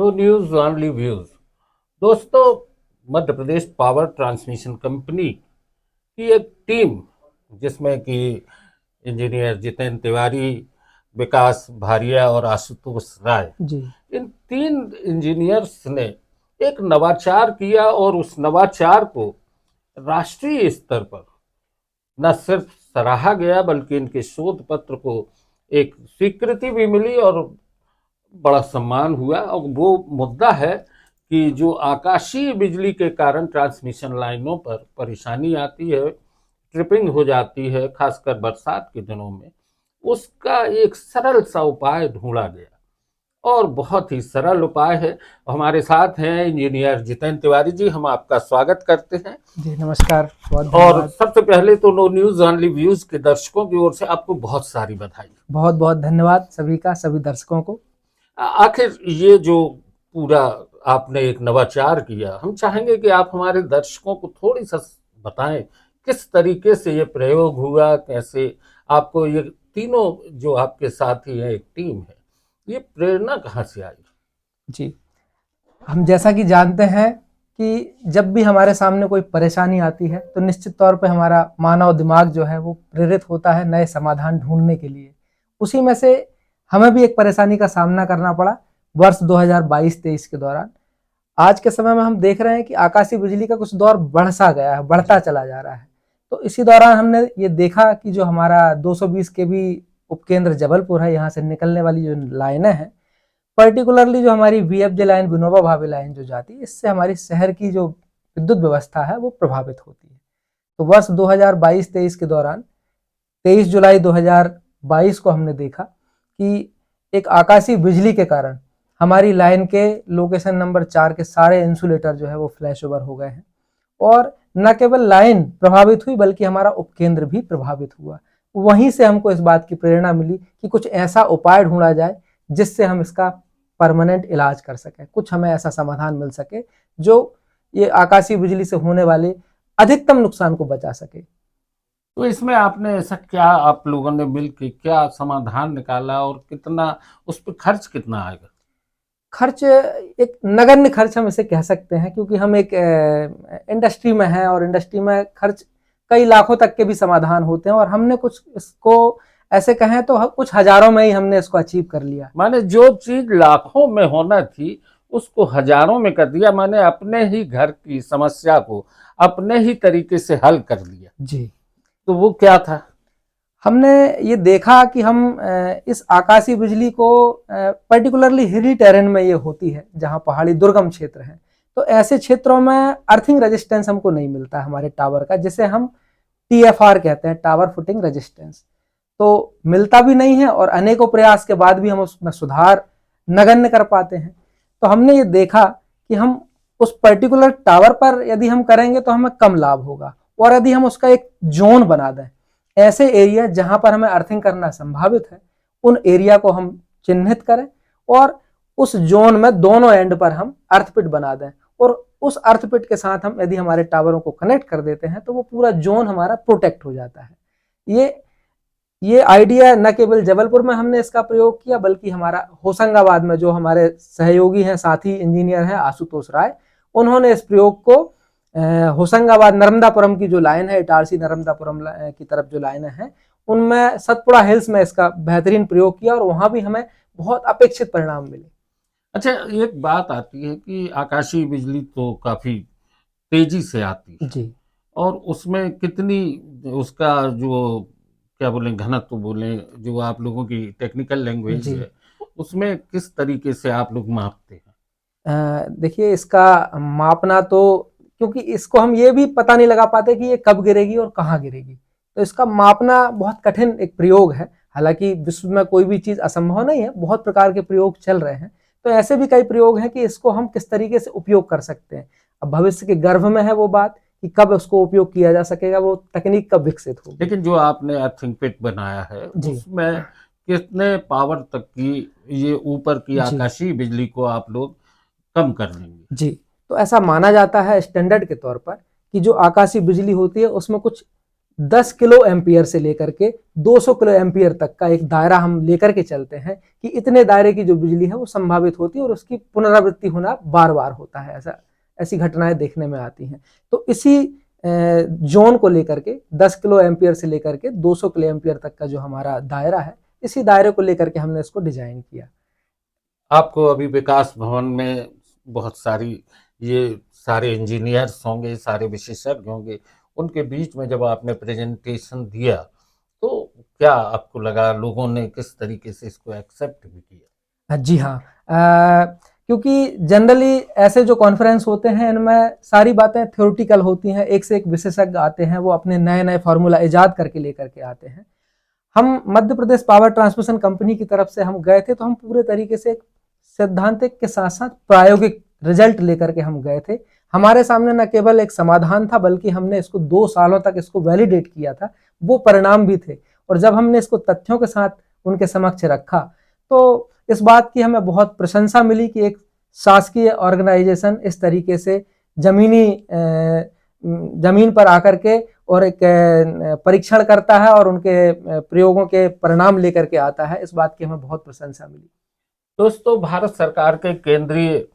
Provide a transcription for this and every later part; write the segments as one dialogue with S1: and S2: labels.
S1: No news only views. दोस्तों, Madhya Pradesh power transmission company की एक टीम, जिसमें कि इंजीनियर जितेंद्र तिवारी, विकास भारिया और आशुतोष राय,
S2: जी।
S1: इन तीन इंजीनियर्स ने एक नवाचार किया और उस नवाचार को राष्ट्रीय स्तर पर न सिर्फ सराहा गया बल्कि इनके शोध पत्र को एक स्वीकृति भी मिली और बड़ा सम्मान हुआ। और वो मुद्दा है कि जो आकाशीय बिजली के कारण ट्रांसमिशन लाइनों पर परेशानी आती है, ट्रिपिंग हो जाती है, खासकर बरसात के दिनों में, उसका एक सरल सा उपाय ढूंढा गया और बहुत ही सरल उपाय है। हमारे साथ हैं इंजीनियर जितेंद्र तिवारी जी, हम आपका स्वागत करते हैं।
S2: जी नमस्कार, बहुत
S1: और
S2: धन्यवाद।
S1: सबसे पहले तो नो न्यूज ओनली व्यूज के दर्शकों की ओर से आपको बहुत सारी बधाई।
S2: बहुत बहुत धन्यवाद सभी का, सभी दर्शकों को।
S1: आखिर ये जो पूरा आपने एक नवाचार किया, हम चाहेंगे कि आप हमारे दर्शकों को थोड़ी सा बताएं किस तरीके से ये प्रयोग हुआ, कैसे आपको ये तीनों जो आपके साथी हैं, एक टीम है, ये प्रेरणा कहाँ से आई?
S2: जी, हम जैसा कि जानते हैं कि जब भी हमारे सामने कोई परेशानी आती है तो निश्चित तौर पे हमारा मानव दिमाग जो है वो प्रेरित होता है नए समाधान ढूंढने के लिए। उसी में से हमें भी एक परेशानी का सामना करना पड़ा वर्ष 2022-23 के दौरान। आज के समय में हम देख रहे हैं कि आकाशीय बिजली का कुछ दौर बढ़ता चला जा रहा है। तो इसी दौरान हमने ये देखा कि जो हमारा 220 केवी उपकेंद्र जबलपुर है, यहाँ से निकलने वाली जो लाइनें हैं, पर्टिकुलरली जो हमारी VFJ line, Vinoba Bhave line जो जाती है, इससे हमारी शहर की जो विद्युत व्यवस्था है वो प्रभावित होती है। तो वर्ष 2022-23 के दौरान 23 जुलाई 2022 को हमने देखा कि एक आकाशीय बिजली के कारण हमारी लाइन के लोकेशन नंबर 4 के सारे इंसुलेटर जो है वो फ्लैश ओवर हो गए हैं। और न केवल लाइन प्रभावित हुई बल्कि हमारा उपकेंद्र भी प्रभावित हुआ। वहीं से हमको इस बात की प्रेरणा मिली कि कुछ ऐसा उपाय ढूंढा जाए जिससे हम इसका परमानेंट इलाज कर सकें, कुछ हमें ऐसा समाधान मिल सके जो ये आकाशीय बिजली से होने वाले अधिकतम नुकसान को बचा सके।
S1: तो इसमें आपने ऐसा क्या, आप लोगों ने मिलकर क्या समाधान निकाला और कितना, उस पर खर्च कितना आएगा?
S2: खर्च एक नगण्य खर्च हम इसे कह सकते हैं, क्योंकि हम एक इंडस्ट्री में हैं और इंडस्ट्री में खर्च कई लाखों तक के भी समाधान होते हैं और हमने कुछ इसको ऐसे कहें तो कुछ हजारों में ही हमने इसको अचीव कर लिया।
S1: माने जो चीज लाखों में होना थी उसको हजारों में कर दिया, माने अपने ही घर की समस्या को अपने ही तरीके से हल कर दिया।
S2: जी।
S1: तो वो क्या था?
S2: हमने ये देखा कि हम इस आकाशीय बिजली को पर्टिकुलरली हिली टेरेन में ये होती है, जहाँ पहाड़ी दुर्गम क्षेत्र हैं, तो ऐसे क्षेत्रों में अर्थिंग रेजिस्टेंस हमको नहीं मिलता हमारे टावर का, जिसे हम TFR कहते हैं, टावर फुटिंग रेजिस्टेंस। तो मिलता भी नहीं है और अनेकों प्रयास के बाद भी हम उसमें सुधार नगण्य कर पाते हैं। तो हमने ये देखा कि हम उस पर्टिकुलर टावर पर यदि हम करेंगे तो हमें कम लाभ होगा, और यदि हम उसका एक जोन बना दें, ऐसे एरिया जहां पर हमें अर्थिंग करना संभावित है, उन एरिया को हम चिन्हित करें और उस जोन में दोनों एंड पर हम अर्थपिट बना दें, और उस अर्थपिट के साथ हम यदि हमारे टावरों को कनेक्ट कर देते हैं तो वो पूरा जोन हमारा प्रोटेक्ट हो जाता है। ये आइडिया न केवल जबलपुर में हमने इसका प्रयोग किया बल्कि हमारा होशंगाबाद में जो हमारे सहयोगी हैं, साथी इंजीनियर हैं, आशुतोष राय, उन्होंने इस प्रयोग को होशंगाबाद नर्मदापुरम की जो लाइन है, इटारसी नर्मदापुरम की तरफ जो लाइन है, उनमें सतपुड़ा हिल्स में इसका बेहतरीन प्रयोग किया और वहां भी हमें बहुत अपेक्षित परिणाम मिले।
S1: अच्छा, एक बात आती है कि आकाशीय बिजली तो काफी तेजी से आती है
S2: जी।
S1: और उसमें कितनी, उसका जो क्या बोले, घनत्व बोले, जो आप लोगों की टेक्निकल लैंग्वेज
S2: जी।
S1: है, उसमें किस तरीके से आप लोग मापते हैं?
S2: देखिए, इसका मापना तो, क्योंकि इसको हम ये भी पता नहीं लगा पाते कि ये कब गिरेगी और कहाँ गिरेगी, तो इसका मापना बहुत कठिन एक प्रयोग है। हालांकि विश्व में कोई भी चीज असंभव नहीं है, बहुत प्रकार के प्रयोग चल रहे हैं, तो ऐसे भी कई प्रयोग हैं कि इसको हम किस तरीके से उपयोग कर सकते हैं। अब भविष्य के गर्भ में है वो बात कि कब उसको उपयोग किया जा सकेगा, वो तकनीक कब विकसित होगी।
S1: लेकिन जो आपने अर्थिंग पिट बनाया है उसमें कितने पावर तक की ये ऊपर की आकाशीय बिजली को आप लोग कम कर लेंगे?
S2: जी, तो ऐसा माना जाता है स्टैंडर्ड के तौर पर कि जो आकाशीय बिजली होती है उसमें कुछ 10 किलो एम्पियर से लेकर के 200 किलो एम्पियर तक का एक दायरा हम लेकर के चलते हैं कि इतने दायरे की जो बिजली है वो संभावित होती है और उसकी पुनरावृत्ति होना बार बार होता है। ऐसी घटनाएं देखने में आती हैं। तो इसी जोन को लेकर के 10 किलो एम्पियर से लेकर के 200 किलो एम्पियर तक का जो हमारा दायरा है, इसी दायरे को लेकर के हमने इसको डिजाइन किया।
S1: आपको अभी विकास भवन में बहुत सारी ये सारे इंजीनियर्स होंगे, सारे विशेषज्ञ होंगे, उनके बीच में जब आपने प्रेजेंटेशन दिया तो क्या आपको लगा, लोगों ने किस तरीके से इसको एक्सेप्ट भी किया?
S2: जी हाँ, क्योंकि जनरली ऐसे जो कॉन्फ्रेंस होते हैं इनमें सारी बातें थ्योरेटिकल होती हैं, एक से एक विशेषज्ञ आते हैं, वो अपने नए नए फार्मूला इजाद करके लेकर के आते हैं। हम Madhya Pradesh power transmission company की तरफ से हम गए थे, तो हम पूरे तरीके से एक सैद्धांतिक के साथ साथ प्रायोगिक रिजल्ट लेकर के हम गए थे। हमारे सामने न केवल एक समाधान था, बल्कि हमने इसको 2 सालों तक इसको वैलिडेट किया था, वो परिणाम भी थे। और जब हमने इसको तथ्यों के साथ उनके समक्ष रखा तो इस बात की हमें बहुत प्रशंसा मिली कि एक शासकीय ऑर्गेनाइजेशन इस तरीके से जमीन पर आकर के और एक परीक्षण करता है और उनके प्रयोगों के परिणाम लेकर के आता है। इस बात की हमें बहुत प्रशंसा मिली।
S1: दोस्तों, भारत सरकार के केंद्रीय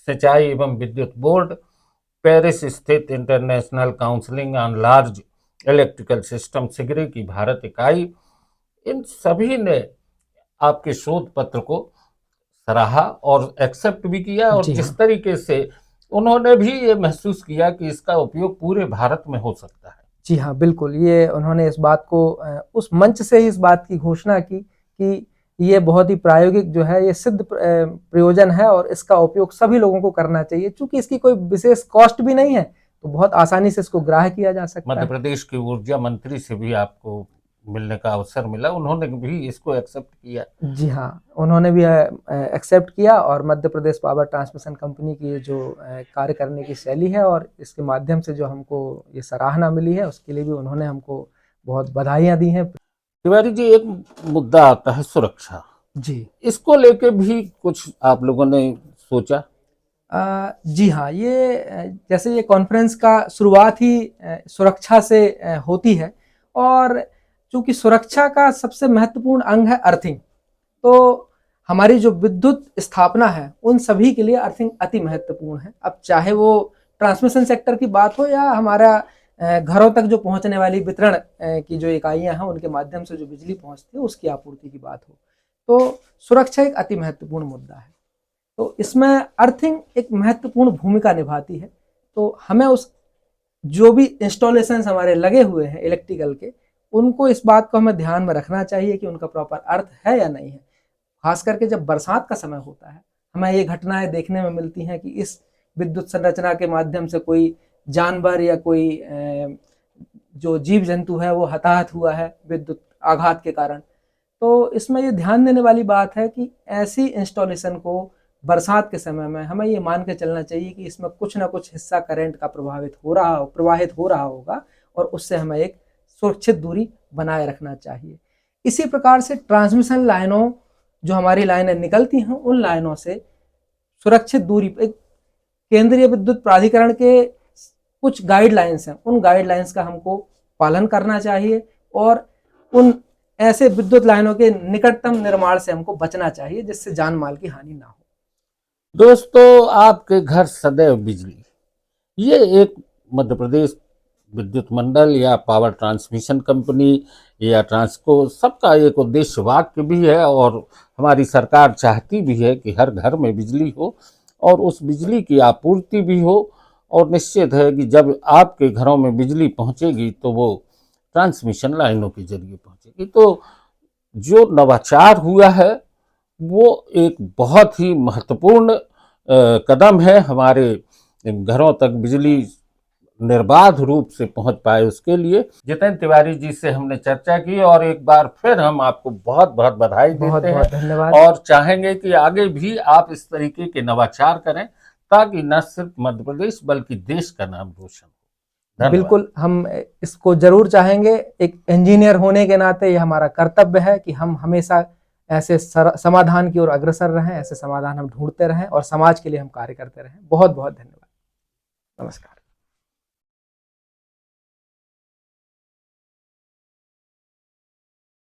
S1: सिंचाई एवं विद्युत बोर्ड, पेरिस स्थित international counselling on large electrical system CIGRE की भारत इकाई, इन सभी ने आपके शोध पत्र को सराहा और एक्सेप्ट भी किया, और
S2: जी
S1: जिस
S2: हाँ।
S1: तरीके से उन्होंने भी ये महसूस किया कि इसका उपयोग पूरे भारत में हो सकता है।
S2: जी हाँ, बिल्कुल। ये उन्होंने इस बात को उस मंच से ही इस बात की घोषणा की कि ये बहुत ही प्रायोगिक जो है, ये सिद्ध प्रयोजन है और इसका उपयोग सभी लोगों को करना चाहिए। चूंकि इसकी कोई विशेष कॉस्ट भी नहीं है, तो बहुत आसानी से इसको ग्राह्य किया जा सकता
S1: मध्य
S2: है।
S1: प्रदेश की ऊर्जा मंत्री से भी आपको मिलने का अवसर मिला, उन्होंने भी इसको एक्सेप्ट किया।
S2: जी हाँ, उन्होंने भी एक्सेप्ट किया और Madhya Pradesh power transmission company की जो कार्य करने की शैली है और इसके माध्यम से जो हमको ये सराहना मिली है, उसके लिए भी उन्होंने हमको बहुत बधाइयाँ दी हैं।
S1: तिवारी जी, एक मुद्दा आता है सुरक्षा,
S2: जी।
S1: इसको लेके भी कुछ आप लोगों ने सोचा?
S2: जी हाँ, जैसे ये कॉन्फ्रेंस का शुरुआत ही सुरक्षा से होती है और चूंकि सुरक्षा का सबसे महत्वपूर्ण अंग है अर्थिंग, तो हमारी जो विद्युत स्थापना है उन सभी के लिए अर्थिंग अति महत्वपूर्ण है। अब चाहे वो ट्रांसमिशन सेक्टर की बात हो या हमारा घरों तक जो पहुंचने वाली वितरण की जो इकाइयां हैं उनके माध्यम से जो बिजली पहुंचती है उसकी आपूर्ति की बात हो, तो सुरक्षा एक अति महत्वपूर्ण मुद्दा है। तो इसमें अर्थिंग एक महत्वपूर्ण भूमिका निभाती है। तो हमें उस जो भी इंस्टॉलेशन हमारे लगे हुए हैं इलेक्ट्रिकल के, उनको इस बात को हमें ध्यान में रखना चाहिए कि उनका प्रॉपर अर्थ है या नहीं है। खास करके जब बरसात का समय होता है, हमें ये घटनाएं देखने में मिलती हैं कि इस विद्युत संरचना के माध्यम से कोई जानवर या कोई जो जीव जंतु है वो हताहत हुआ है विद्युत आघात के कारण। तो इसमें ये ध्यान देने वाली बात है कि ऐसी इंस्टॉलेशन को बरसात के समय में हमें ये मान के चलना चाहिए कि इसमें कुछ ना कुछ हिस्सा करंट का प्रवाहित हो रहा होगा और उससे हमें एक सुरक्षित दूरी बनाए रखना चाहिए। इसी प्रकार से ट्रांसमिशन लाइनों, जो हमारी लाइनें निकलती हैं, उन लाइनों से सुरक्षित दूरी, केंद्रीय विद्युत प्राधिकरण के कुछ गाइडलाइंस हैं, उन गाइडलाइंस का हमको पालन करना चाहिए और उन ऐसे विद्युत लाइनों के निकटतम निर्माण से हमको बचना चाहिए जिससे जान माल की हानि ना हो।
S1: दोस्तों, आपके घर सदैव बिजली, ये एक मध्य प्रदेश विद्युत मंडल या पावर ट्रांसमिशन कंपनी या ट्रांसको, सबका एक उद्देश्य वाक्य भी है और हमारी सरकार चाहती भी है कि हर घर में बिजली हो और उस बिजली की आपूर्ति भी हो। और निश्चित है कि जब आपके घरों में बिजली पहुंचेगी तो वो ट्रांसमिशन लाइनों के जरिए पहुंचेगी। तो जो नवाचार हुआ है वो एक बहुत ही महत्वपूर्ण कदम है, हमारे घरों तक बिजली निर्बाध रूप से पहुंच पाए उसके लिए। जितेंद्र तिवारी जी से हमने चर्चा की और एक बार फिर हम आपको बहुत बहुत बधाई देते हैं।
S2: धन्यवाद।
S1: और चाहेंगे कि आगे भी आप इस तरीके के नवाचार करें ताकि न सिर्फ मध्य प्रदेश बल्कि देश का नाम रोशन हो।
S2: बिल्कुल, हम इसको जरूर चाहेंगे। एक इंजीनियर होने के नाते ये हमारा कर्तव्य है कि हम हमेशा ऐसे समाधान की ओर अग्रसर रहें, ऐसे समाधान हम ढूंढते रहें और समाज के लिए हम कार्य करते रहें। बहुत बहुत धन्यवाद। नमस्कार।